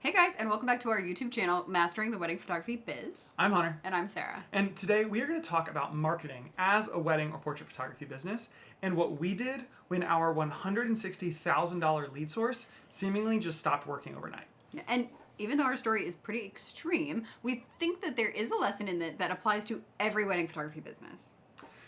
Hey guys, and welcome back to our YouTube channel, Mastering the Wedding Photography Biz. I'm Hunter. And I'm Sarah. And today we are going to talk about marketing as a wedding or portrait photography business and what we did when our $160,000 lead source seemingly just stopped working overnight. And even though our story is pretty extreme, we think that there is a lesson in it that applies to every wedding photography business.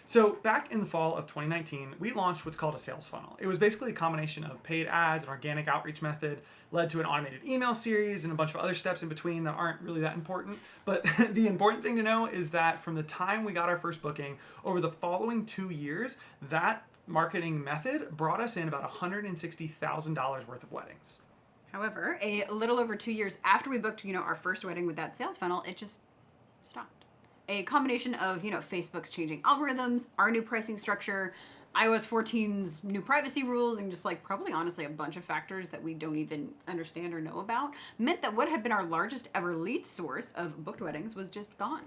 So back in the fall of 2019, we launched what's called a sales funnel. It was basically a combination of paid ads, an organic outreach method, led to an automated email series, and a bunch of other steps in between that aren't really that important. But the important thing to know is that from the time we got our first booking, over the following 2 years, that marketing method brought us in about $160,000 worth of weddings. However, a little over 2 years after we booked, our first wedding with that sales funnel, it just stopped. A combination of, Facebook's changing algorithms, our new pricing structure, iOS 14's new privacy rules, and just probably honestly a bunch of factors that we don't even understand or know about, meant that what had been our largest ever lead source of booked weddings was just gone.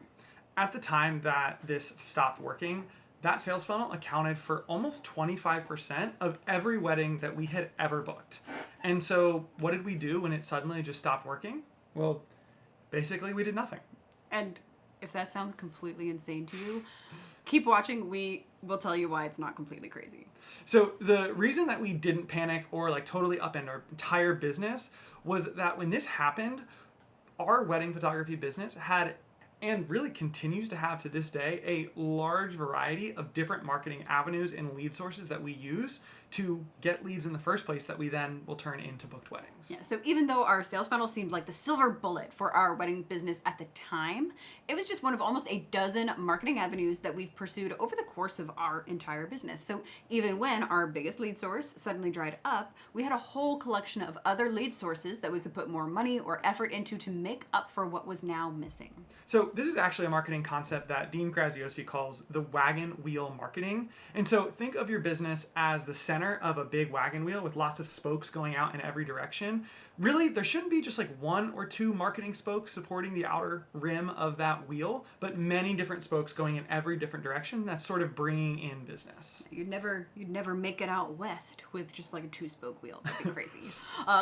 At the time that this stopped working, that sales funnel accounted for almost 25% of every wedding that we had ever booked. And so what did we do when it suddenly just stopped working? Well, basically we did nothing. And if that sounds completely insane to you, keep watching. We will tell you why it's not completely crazy. So the reason that we didn't panic or totally upend our entire business was that when this happened, our wedding photography business had, and really continues to have to this day, a large variety of different marketing avenues and lead sources that we use to get leads in the first place that we then will turn into booked weddings. Yeah, so even though our sales funnel seemed like the silver bullet for our wedding business at the time, it was just one of almost a dozen marketing avenues that we've pursued over the course of our entire business. So even when our biggest lead source suddenly dried up, we had a whole collection of other lead sources that we could put more money or effort into to make up for what was now missing. So this is actually a marketing concept that Dean Graziosi calls the wagon wheel marketing. And so think of your business as the center of a big wagon wheel with lots of spokes going out in every direction. Really, there shouldn't be just one or two marketing spokes supporting the outer rim of that wheel, but many different spokes going in every different direction. That's sort of bringing in business. You'd never make it out west with just a 2-spoke wheel. That'd be crazy.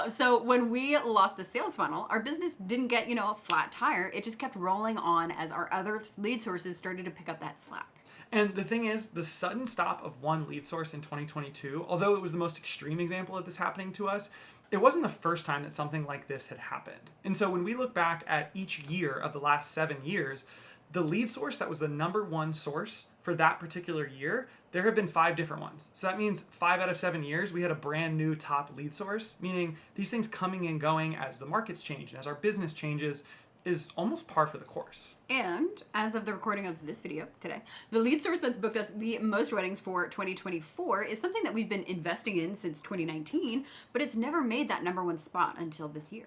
So when we lost the sales funnel, our business didn't get, a flat tire. It just kept rolling on as our other lead sources started to pick up that slack. And the thing is, the sudden stop of one lead source in 2022, although it was the most extreme example of this happening to us, it wasn't the first time that something like this had happened. And so when we look back at each year of the last 7 years, the lead source that was the number one source for that particular year, there have been 5 different ones. So that means 5 out of 7 years, we had a brand new top lead source, meaning these things coming and going as the markets change and as our business changes is almost par for the course. And as of the recording of this video today, the lead source that's booked us the most weddings for 2024 is something that we've been investing in since 2019, but it's never made that number one spot until this year.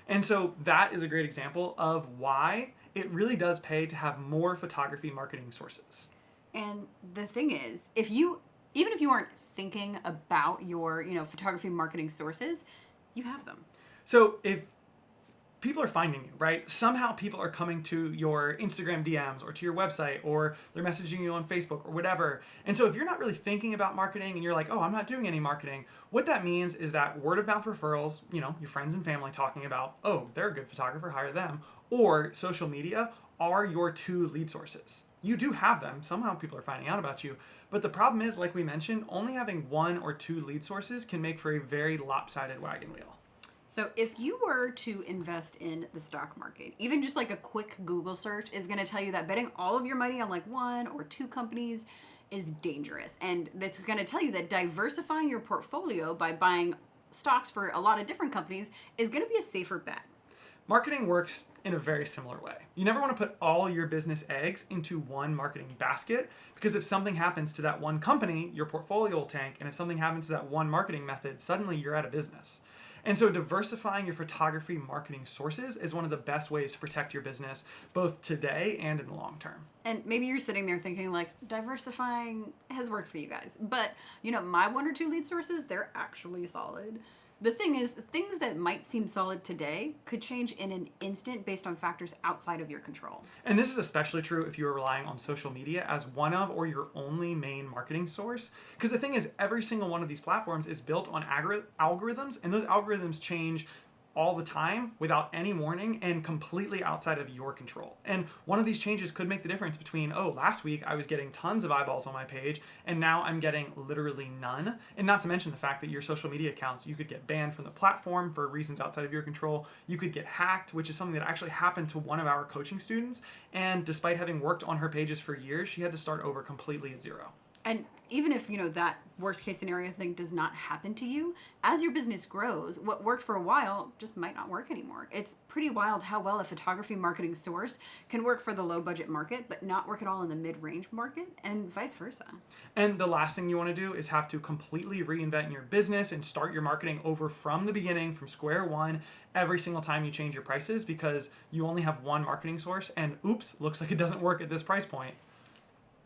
And so that is a great example of why it really does pay to have more photography marketing sources. And the thing is, even if you aren't thinking about your, photography marketing sources, you have them. So if people are finding you, right? Somehow people are coming to your Instagram DMs or to your website, or they're messaging you on Facebook or whatever. And so if you're not really thinking about marketing and you're like, oh, I'm not doing any marketing, what that means is that word of mouth referrals, your friends and family talking about, oh, they're a good photographer, hire them, or social media are your 2 lead sources. You do have them. Somehow people are finding out about you. But the problem is, like we mentioned, only having 1 or 2 lead sources can make for a very lopsided wagon wheel. So if you were to invest in the stock market, even just a quick Google search is going to tell you that betting all of your money on 1 or 2 companies is dangerous. And that's going to tell you that diversifying your portfolio by buying stocks for a lot of different companies is going to be a safer bet. Marketing works in a very similar way. You never want to put all your business eggs into one marketing basket, because if something happens to that one company, your portfolio will tank. And if something happens to that one marketing method, suddenly you're out of business. And so diversifying your photography marketing sources is one of the best ways to protect your business, both today and in the long term. And maybe you're sitting there thinking diversifying has worked for you guys. But, my 1 or 2 lead sources, they're actually solid. The thing is, things that might seem solid today could change in an instant based on factors outside of your control. And this is especially true if you are relying on social media as one of or your only main marketing source. Because the thing is, every single one of these platforms is built on algorithms, and those algorithms change all the time without any warning and completely outside of your control. And one of these changes could make the difference between, oh, last week I was getting tons of eyeballs on my page and now I'm getting literally none. And not to mention the fact that your social media accounts, you could get banned from the platform for reasons outside of your control. You could get hacked, which is something that actually happened to one of our coaching students. And despite having worked on her pages for years, she had to start over completely at zero. And even if, that worst case scenario thing does not happen to you, as your business grows, what worked for a while just might not work anymore. It's pretty wild how well a photography marketing source can work for the low budget market, but not work at all in the mid-range market, and vice versa. And the last thing you want to do is have to completely reinvent your business and start your marketing over from the beginning, from square one, every single time you change your prices, because you only have one marketing source and oops, looks like it doesn't work at this price point.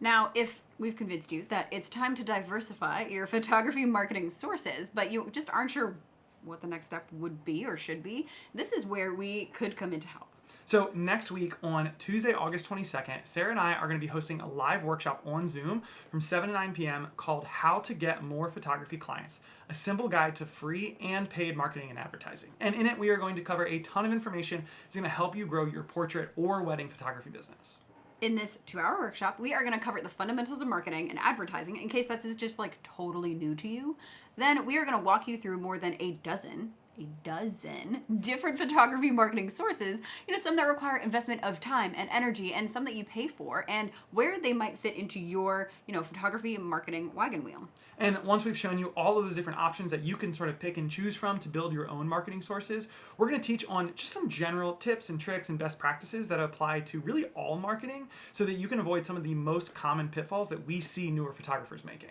Now, if we've convinced you that it's time to diversify your photography marketing sources, but you just aren't sure what the next step would be or should be, this is where we could come in to help. So next week on Tuesday, August 22nd, Sarah and I are going to be hosting a live workshop on Zoom from 7 to 9 p.m. called How to Get More Photography Clients, a simple guide to free and paid marketing and advertising. And in it, we are going to cover a ton of information that's going to help you grow your portrait or wedding photography business. In this 2-hour workshop, we are going to cover the fundamentals of marketing and advertising in case that's just totally new to you. Then we are going to walk you through more than a dozen different photography marketing sources, some that require investment of time and energy and some that you pay for, and where they might fit into your, photography marketing wagon wheel. And once we've shown you all of those different options that you can sort of pick and choose from to build your own marketing sources, we're going to teach on just some general tips and tricks and best practices that apply to really all marketing so that you can avoid some of the most common pitfalls that we see newer photographers making.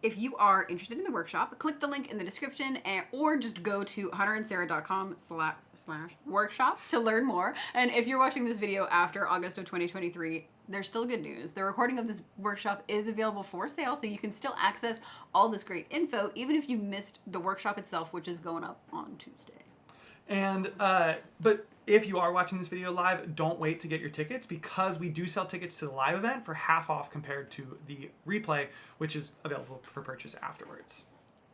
If you are interested in the workshop, click the link in the description or just go to hunterandsarah.com/workshops to learn more. And if you're watching this video after August of 2023, there's still good news. The recording of this workshop is available for sale, so you can still access all this great info, even if you missed the workshop itself, which is going up on Tuesday. And, but if you are watching this video live, don't wait to get your tickets because we do sell tickets to the live event for half off compared to the replay, which is available for purchase afterwards.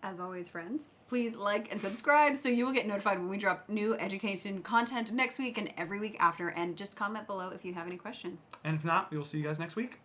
As always, friends, please like and subscribe so you will get notified when we drop new education content next week and every week after, and just comment below if you have any questions. And if not, we will see you guys next week.